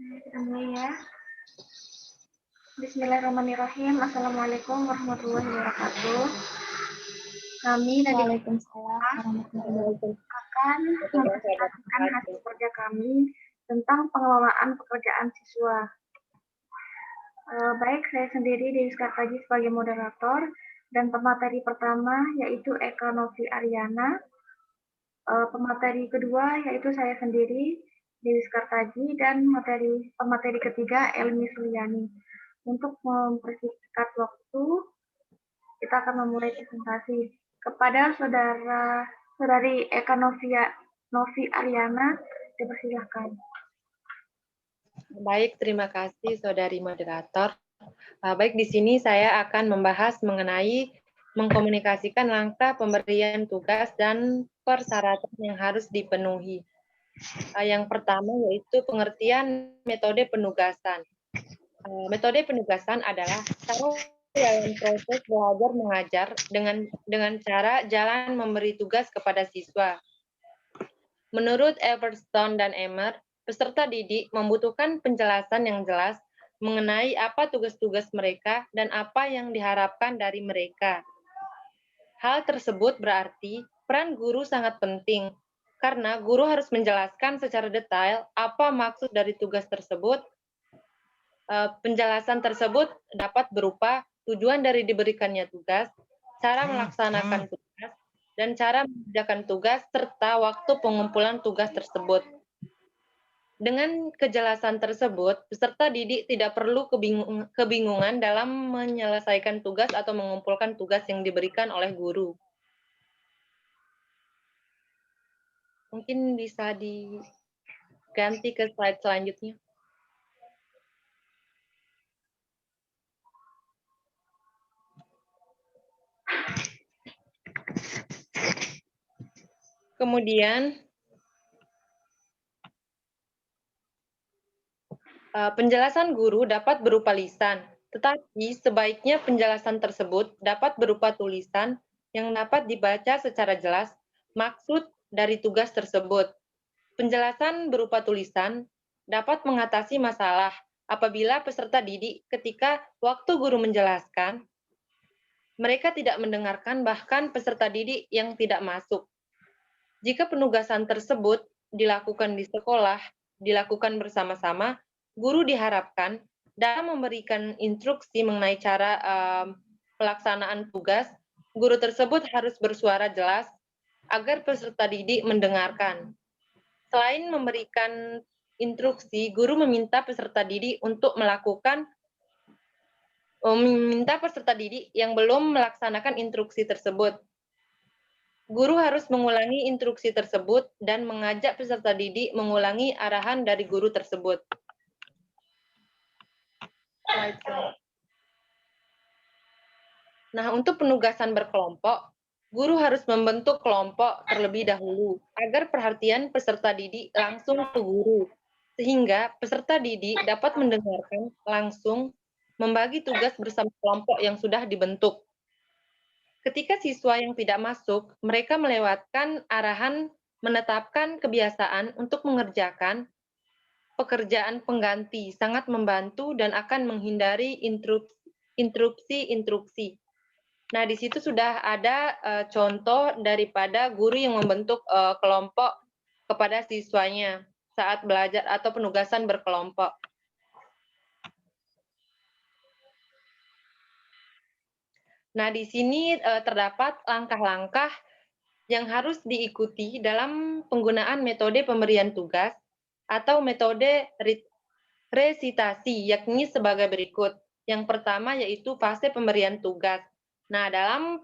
Kita mulai ya. Bismillahirrahmanirrahim. Assalamualaikum warahmatullahi wabarakatuh. Kami dari Waalaikumsalam warahmatullahi wabarakatuh. akan mempresentasikan hasil kerja kami tentang pengelolaan pekerjaan siswa. Baik, saya sendiri Dewi Kartaji sebagai moderator dan pemateri pertama yaitu Eka Novi Aryana. Pemateri kedua yaitu saya sendiri Dewi Kartaji dan pemateri ketiga Elmi Suliani. Untuk mempersingkat waktu, kita akan memulai presentasi. Kepada saudari Eka Novi Aryana, dipersilahkan. Baik, terima kasih saudari moderator. Baik, di sini saya akan membahas mengenai mengkomunikasikan langkah pemberian tugas dan persyaratan yang harus dipenuhi. Yang pertama yaitu pengertian metode penugasan. Metode penugasan adalah cara dalam proses belajar mengajar dengan cara jalan memberi tugas kepada siswa. Menurut Everstone dan Emmer, peserta didik membutuhkan penjelasan yang jelas mengenai apa tugas-tugas mereka dan apa yang diharapkan dari mereka. Hal tersebut berarti peran guru sangat penting, karena guru harus menjelaskan secara detail apa maksud dari tugas tersebut. Penjelasan tersebut dapat berupa tujuan dari diberikannya tugas, cara melaksanakan tugas, dan cara mengerjakan tugas, serta waktu pengumpulan tugas tersebut. Dengan kejelasan tersebut, peserta didik tidak perlu kebingungan dalam menyelesaikan tugas atau mengumpulkan tugas yang diberikan oleh guru. Mungkin bisa diganti ke slide selanjutnya. Kemudian, penjelasan guru dapat berupa lisan, tetapi sebaiknya penjelasan tersebut dapat berupa tulisan yang dapat dibaca secara jelas maksud dari tugas tersebut. Penjelasan berupa tulisan dapat mengatasi masalah apabila peserta didik ketika waktu guru menjelaskan, mereka tidak mendengarkan bahkan peserta didik yang tidak masuk. Jika penugasan tersebut dilakukan di sekolah, dilakukan bersama-sama, guru diharapkan dalam memberikan instruksi mengenai cara pelaksanaan tugas, guru tersebut harus bersuara jelas agar peserta didik mendengarkan. Selain memberikan instruksi, guru meminta peserta didik untuk meminta peserta didik yang belum melaksanakan instruksi tersebut. Guru harus mengulangi instruksi tersebut dan mengajak peserta didik mengulangi arahan dari guru tersebut. Nah, untuk penugasan berkelompok, guru harus membentuk kelompok terlebih dahulu agar perhatian peserta didik langsung ke guru, sehingga peserta didik dapat mendengarkan langsung membagi tugas bersama kelompok yang sudah dibentuk. Ketika siswa yang tidak masuk, mereka melewatkan arahan menetapkan kebiasaan untuk mengerjakan pekerjaan pengganti, sangat membantu dan akan menghindari instruksi-instruksi. Nah, di situ sudah ada contoh daripada guru yang membentuk kelompok kepada siswanya saat belajar atau penugasan berkelompok. Nah, di sini terdapat langkah-langkah yang harus diikuti dalam penggunaan metode pemberian tugas atau metode resitasi, yakni sebagai berikut. Yang pertama yaitu fase pemberian tugas. Nah, dalam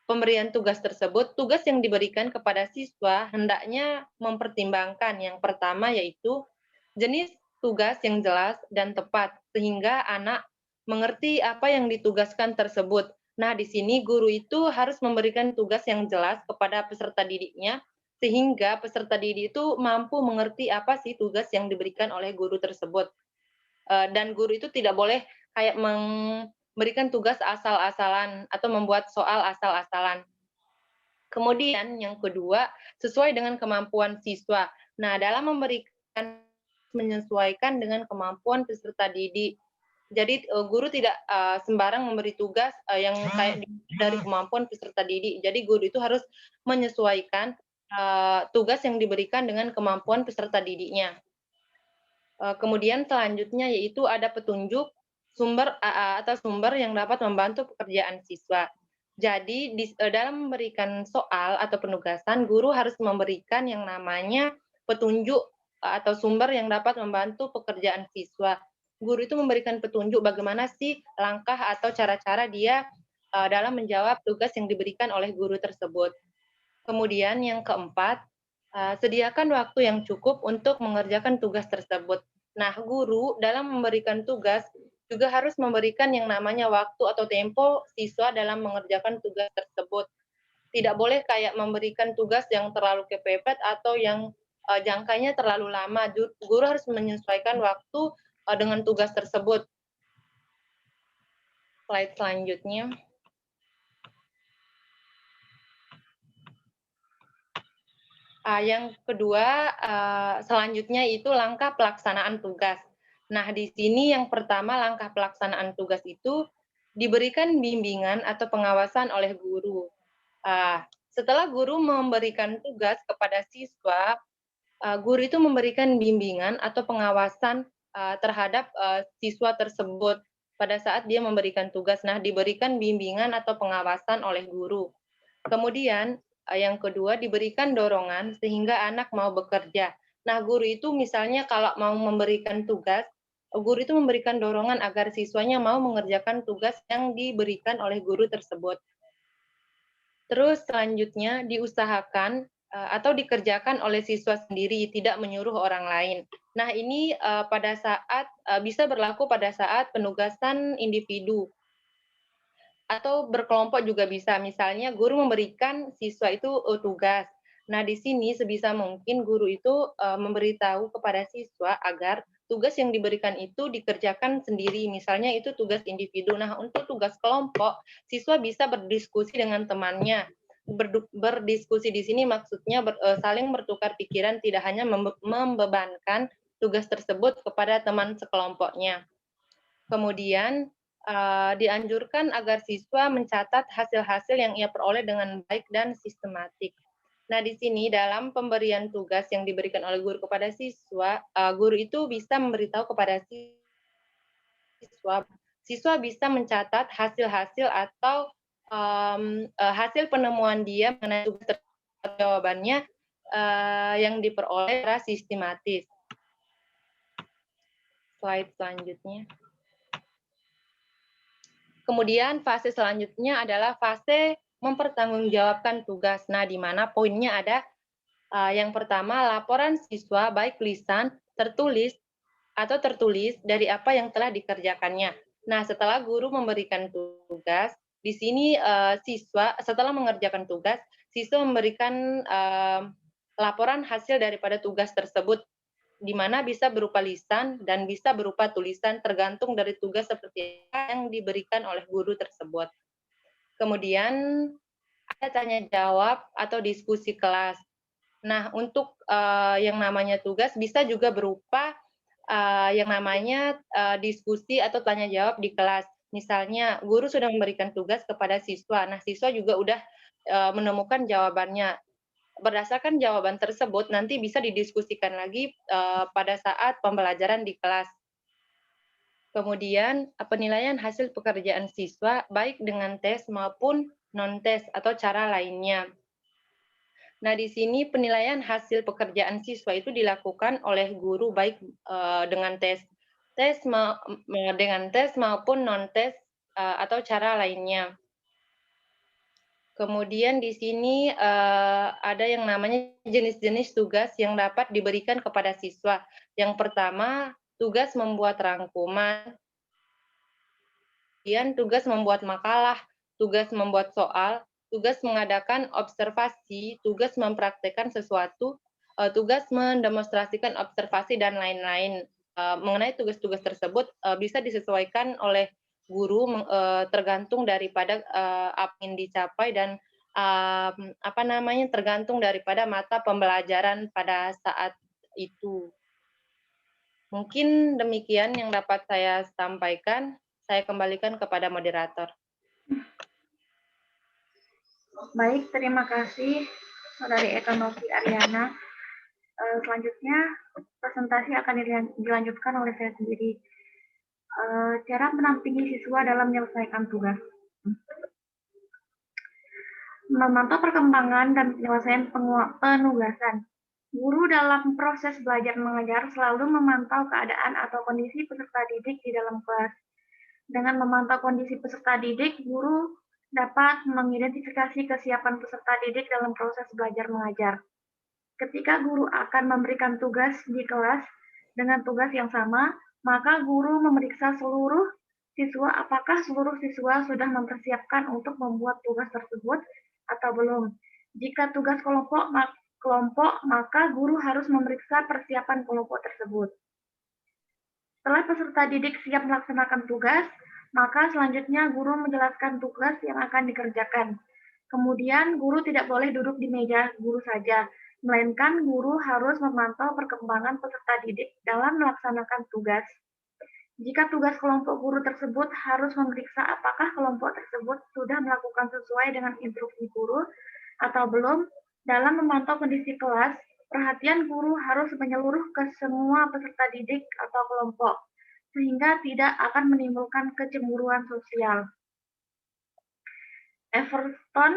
pemberian tugas tersebut, tugas yang diberikan kepada siswa hendaknya mempertimbangkan yang pertama yaitu jenis tugas yang jelas dan tepat, sehingga anak mengerti apa yang ditugaskan tersebut. Nah, di sini guru itu harus memberikan tugas yang jelas kepada peserta didiknya, sehingga peserta didik itu mampu mengerti apa sih tugas yang diberikan oleh guru tersebut. Dan guru itu tidak boleh kayak memberikan tugas asal-asalan atau membuat soal asal-asalan. Kemudian yang kedua, sesuai dengan kemampuan siswa. Nah, dalam memberikan menyesuaikan dengan kemampuan peserta didik. Jadi guru tidak sembarang memberi tugas yang kayak dari kemampuan peserta didik. Jadi guru itu harus menyesuaikan tugas yang diberikan dengan kemampuan peserta didiknya. Kemudian selanjutnya yaitu ada petunjuk sumber atau sumber yang dapat membantu pekerjaan siswa. Jadi dalam memberikan soal atau penugasan, guru harus memberikan yang namanya petunjuk atau sumber yang dapat membantu pekerjaan siswa. Guru itu memberikan petunjuk bagaimana sih langkah atau cara-cara dia dalam menjawab tugas yang diberikan oleh guru tersebut. Kemudian yang keempat, sediakan waktu yang cukup untuk mengerjakan tugas tersebut. Nah, guru dalam memberikan tugas juga harus memberikan yang namanya waktu atau tempo siswa dalam mengerjakan tugas tersebut. Tidak boleh kayak memberikan tugas yang terlalu kepepet atau yang jangkanya terlalu lama. Guru harus menyesuaikan waktu dengan tugas tersebut. Slide selanjutnya. Yang kedua, selanjutnya itu langkah pelaksanaan tugas. Nah, di sini yang pertama langkah pelaksanaan tugas itu diberikan bimbingan atau pengawasan oleh guru. Setelah guru memberikan tugas kepada siswa, guru itu memberikan bimbingan atau pengawasan terhadap siswa tersebut pada saat dia memberikan tugas. Nah, diberikan bimbingan atau pengawasan oleh guru. Kemudian yang kedua diberikan dorongan sehingga anak mau bekerja. Nah, guru itu misalnya kalau mau memberikan tugas, guru itu memberikan dorongan agar siswanya mau mengerjakan tugas yang diberikan oleh guru tersebut. Terus selanjutnya diusahakan atau dikerjakan oleh siswa sendiri, tidak menyuruh orang lain. Nah, ini pada saat bisa berlaku pada saat penugasan individu atau berkelompok juga bisa. Misalnya guru memberikan siswa itu tugas. Nah, di sini sebisa mungkin guru itu memberitahu kepada siswa agar tugas yang diberikan itu dikerjakan sendiri. Misalnya itu tugas individu. Nah, untuk tugas kelompok, siswa bisa berdiskusi dengan temannya. Berdiskusi di sini maksudnya saling bertukar pikiran, tidak hanya membebankan tugas tersebut kepada teman sekelompoknya. Kemudian dianjurkan agar siswa mencatat hasil-hasil yang ia peroleh dengan baik dan sistematik. Nah, di sini dalam pemberian tugas yang diberikan oleh guru kepada siswa, guru itu bisa memberitahu kepada siswa, siswa bisa mencatat hasil-hasil atau hasil penemuan dia mengenai tugas jawabannya yang diperoleh secara sistematis. Slide selanjutnya. Kemudian fase selanjutnya adalah fase mempertanggungjawabkan tugas. Nah, di mana poinnya ada yang pertama laporan siswa baik lisan, tertulis, atau tertulis dari apa yang telah dikerjakannya. Nah, setelah guru memberikan tugas, di sini siswa setelah mengerjakan tugas, siswa memberikan laporan hasil daripada tugas tersebut di mana bisa berupa lisan dan bisa berupa tulisan tergantung dari tugas seperti apa yang diberikan oleh guru tersebut. Kemudian ada tanya jawab atau diskusi kelas. Nah, untuk yang namanya tugas bisa juga berupa yang namanya diskusi atau tanya jawab di kelas. Misalnya guru sudah memberikan tugas kepada siswa. Nah, siswa juga udah menemukan jawabannya. Berdasarkan jawaban tersebut nanti bisa didiskusikan lagi pada saat pembelajaran di kelas. Kemudian penilaian hasil pekerjaan siswa baik dengan tes maupun non-tes atau cara lainnya. Nah, di sini penilaian hasil pekerjaan siswa itu dilakukan oleh guru baik dengan dengan tes maupun non-tes atau cara lainnya. Kemudian di sini ada yang namanya jenis-jenis tugas yang dapat diberikan kepada siswa. Yang pertama, tugas membuat rangkuman, kemudian tugas membuat makalah, tugas membuat soal, tugas mengadakan observasi, tugas mempraktekkan sesuatu, tugas mendemonstrasikan observasi, dan lain-lain. Mengenai tugas-tugas tersebut bisa disesuaikan oleh guru tergantung daripada apa yang dicapai dan tergantung daripada mata pembelajaran pada saat itu. Mungkin demikian yang dapat saya sampaikan. Saya kembalikan kepada moderator. Baik, terima kasih Saudari Eka Novi Aryana. Selanjutnya, presentasi akan dilanjutkan oleh saya sendiri. Cara menampingi siswa dalam menyelesaikan tugas. Memantau perkembangan dan penyelesaian penugasan. Guru dalam proses belajar mengajar selalu memantau keadaan atau kondisi peserta didik di dalam kelas. Dengan memantau kondisi peserta didik, guru dapat mengidentifikasi kesiapan peserta didik dalam proses belajar mengajar. Ketika guru akan memberikan tugas di kelas dengan tugas yang sama, maka guru memeriksa seluruh siswa apakah seluruh siswa sudah mempersiapkan untuk membuat tugas tersebut atau belum. Jika tugas kelompok, maka guru harus memeriksa persiapan kelompok tersebut. Setelah peserta didik siap melaksanakan tugas, maka selanjutnya guru menjelaskan tugas yang akan dikerjakan. Kemudian guru tidak boleh duduk di meja guru saja, melainkan guru harus memantau perkembangan peserta didik dalam melaksanakan tugas. Jika tugas kelompok guru tersebut harus memeriksa apakah kelompok tersebut sudah melakukan sesuai dengan instruksi guru atau belum, dalam memantau kondisi kelas, perhatian guru harus menyeluruh ke semua peserta didik atau kelompok, sehingga tidak akan menimbulkan kecemburuan sosial. Everton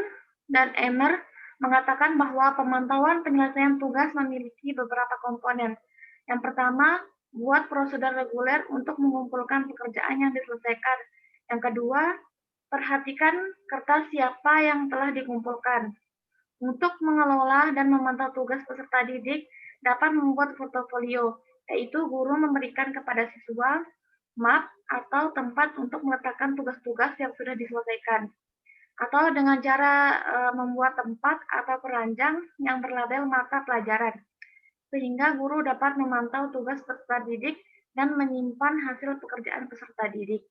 dan Emer mengatakan bahwa pemantauan penyelesaian tugas memiliki beberapa komponen. Yang pertama, buat prosedur reguler untuk mengumpulkan pekerjaan yang diselesaikan. Yang kedua, perhatikan kertas siapa yang telah dikumpulkan. Untuk mengelola dan memantau tugas peserta didik dapat membuat portofolio, yaitu guru memberikan kepada siswa map atau tempat untuk meletakkan tugas-tugas yang sudah diselesaikan. Atau dengan cara membuat tempat atau keranjang yang berlabel mata pelajaran, sehingga guru dapat memantau tugas peserta didik dan menyimpan hasil pekerjaan peserta didik.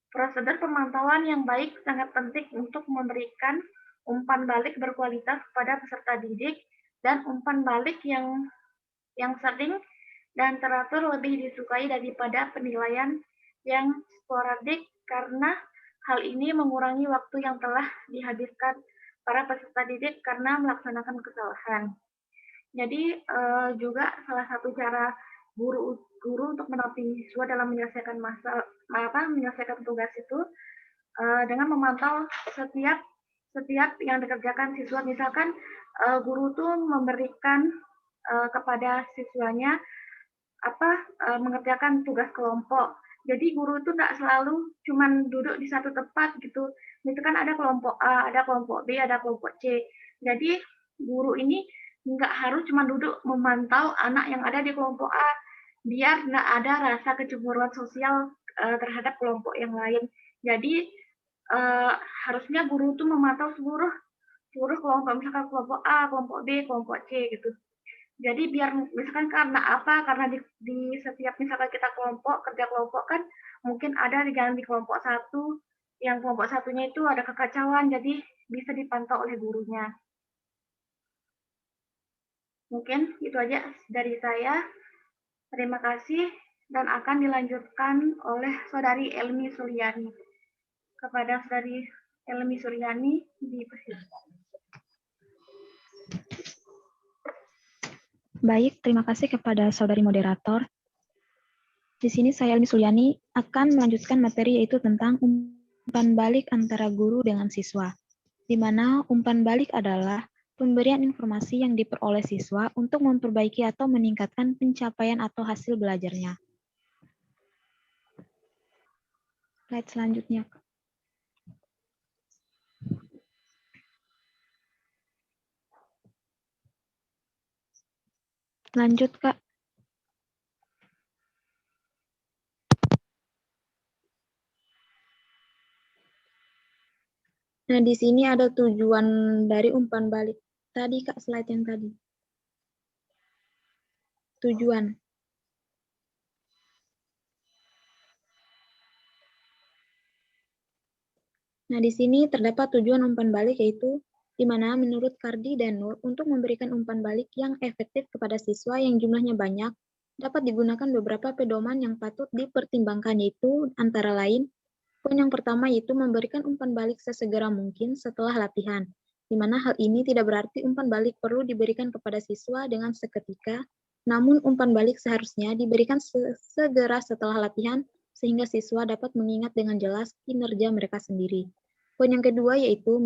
Prosedur pemantauan yang baik sangat penting untuk memberikan umpan balik berkualitas kepada peserta didik dan umpan balik yang sering dan teratur lebih disukai daripada penilaian yang sporadik karena hal ini mengurangi waktu yang telah dihabiskan para peserta didik karena melaksanakan kesalahan. Jadi juga salah satu cara guru untuk menampingi siswa dalam menyelesaikan tugas itu dengan memantau setiap yang dikerjakan siswa. Misalkan guru tuh memberikan kepada siswanya mengerjakan tugas kelompok. Jadi guru itu nggak selalu cuman duduk di satu tempat gitu. Misalkan ada kelompok A, ada kelompok B, ada kelompok C. Jadi guru ini nggak harus cuma duduk memantau anak yang ada di kelompok A, biar nggak ada rasa kecemburuan sosial terhadap kelompok yang lain. Jadi harusnya guru itu memantau seluruh kelompok, misalkan kelompok A, kelompok B, kelompok C gitu. Jadi biar misalkan karena apa? Karena di setiap misalkan kita kerja kelompok kan mungkin ada di kelompok satu, yang kelompok satunya itu ada kekacauan, jadi bisa dipantau oleh gurunya. Mungkin itu aja dari saya. Terima kasih dan akan dilanjutkan oleh Saudari Elmi Suryani. Kepada Saudari Elmi Suryani dipersilakan. Baik, terima kasih kepada saudari moderator. Di sini saya Elmi Sulyani akan melanjutkan materi yaitu tentang umpan balik antara guru dengan siswa, di mana umpan balik adalah pemberian informasi yang diperoleh siswa untuk memperbaiki atau meningkatkan pencapaian atau hasil belajarnya. Slide selanjutnya. Lanjut, Kak. Nah, di sini ada tujuan dari umpan balik. Tadi, Kak, slide yang tadi. Tujuan. Nah, di sini terdapat tujuan umpan balik yaitu di mana menurut Kardi dan Nur untuk memberikan umpan balik yang efektif kepada siswa yang jumlahnya banyak dapat digunakan beberapa pedoman yang patut dipertimbangkan, yaitu antara lain, poin yang pertama yaitu memberikan umpan balik sesegera mungkin setelah latihan, di mana hal ini tidak berarti umpan balik perlu diberikan kepada siswa dengan seketika, namun umpan balik seharusnya diberikan segera setelah latihan sehingga siswa dapat mengingat dengan jelas kinerja mereka sendiri. Poin yang kedua yaitu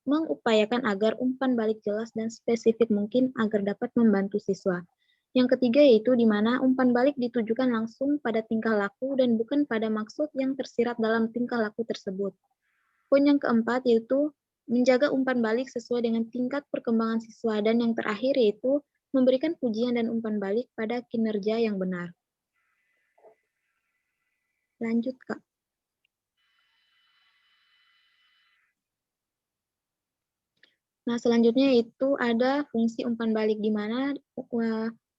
mengupayakan agar umpan balik jelas dan spesifik mungkin agar dapat membantu siswa. Yang ketiga yaitu di mana umpan balik ditujukan langsung pada tingkah laku dan bukan pada maksud yang tersirat dalam tingkah laku tersebut. Poin yang keempat yaitu menjaga umpan balik sesuai dengan tingkat perkembangan siswa. Dan yang terakhir yaitu memberikan pujian dan umpan balik pada kinerja yang benar. Lanjut, Kak. Nah, selanjutnya itu ada fungsi umpan balik, di mana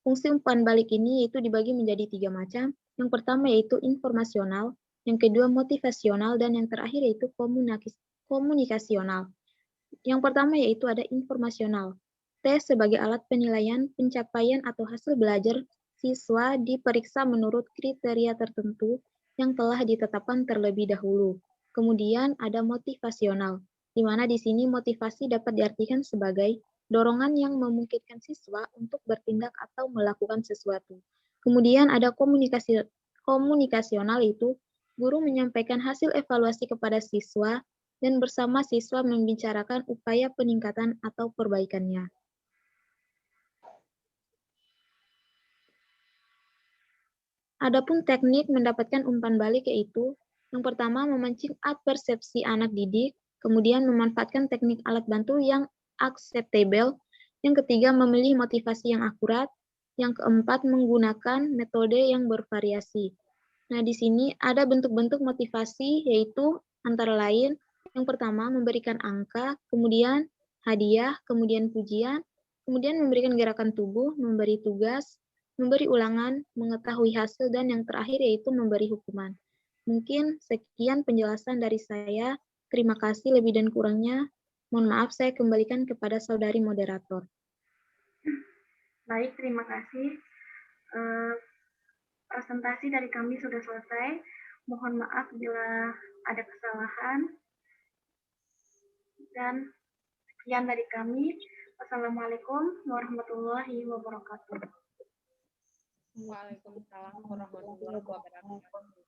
fungsi umpan balik ini itu dibagi menjadi 3 macam. Yang pertama yaitu informasional, yang kedua motivasional, dan yang terakhir yaitu komunikasional. Yang pertama yaitu ada informasional. Tes sebagai alat penilaian pencapaian atau hasil belajar siswa diperiksa menurut kriteria tertentu yang telah ditetapkan terlebih dahulu. Kemudian ada motivasional, di mana di sini motivasi dapat diartikan sebagai dorongan yang memungkinkan siswa untuk bertindak atau melakukan sesuatu. Kemudian ada komunikasional, itu guru menyampaikan hasil evaluasi kepada siswa dan bersama siswa membicarakan upaya peningkatan atau perbaikannya. Adapun teknik mendapatkan umpan balik yaitu yang pertama memancing persepsi anak didik, kemudian memanfaatkan teknik alat bantu yang acceptable, yang ketiga memilih motivasi yang akurat, yang keempat menggunakan metode yang bervariasi. Nah, di sini ada bentuk-bentuk motivasi yaitu antara lain yang pertama memberikan angka, kemudian hadiah, kemudian pujian, kemudian memberikan gerakan tubuh, memberi tugas, memberi ulangan, mengetahui hasil, dan yang terakhir yaitu memberi hukuman. Mungkin sekian penjelasan dari saya. Terima kasih, lebih dan kurangnya. Mohon maaf, saya kembalikan kepada saudari moderator. Baik, terima kasih. Presentasi dari kami sudah selesai. Mohon maaf bila ada kesalahan. Dan sekian dari kami. Wassalamualaikum warahmatullahi wabarakatuh. Waalaikumsalam warahmatullahi wabarakatuh.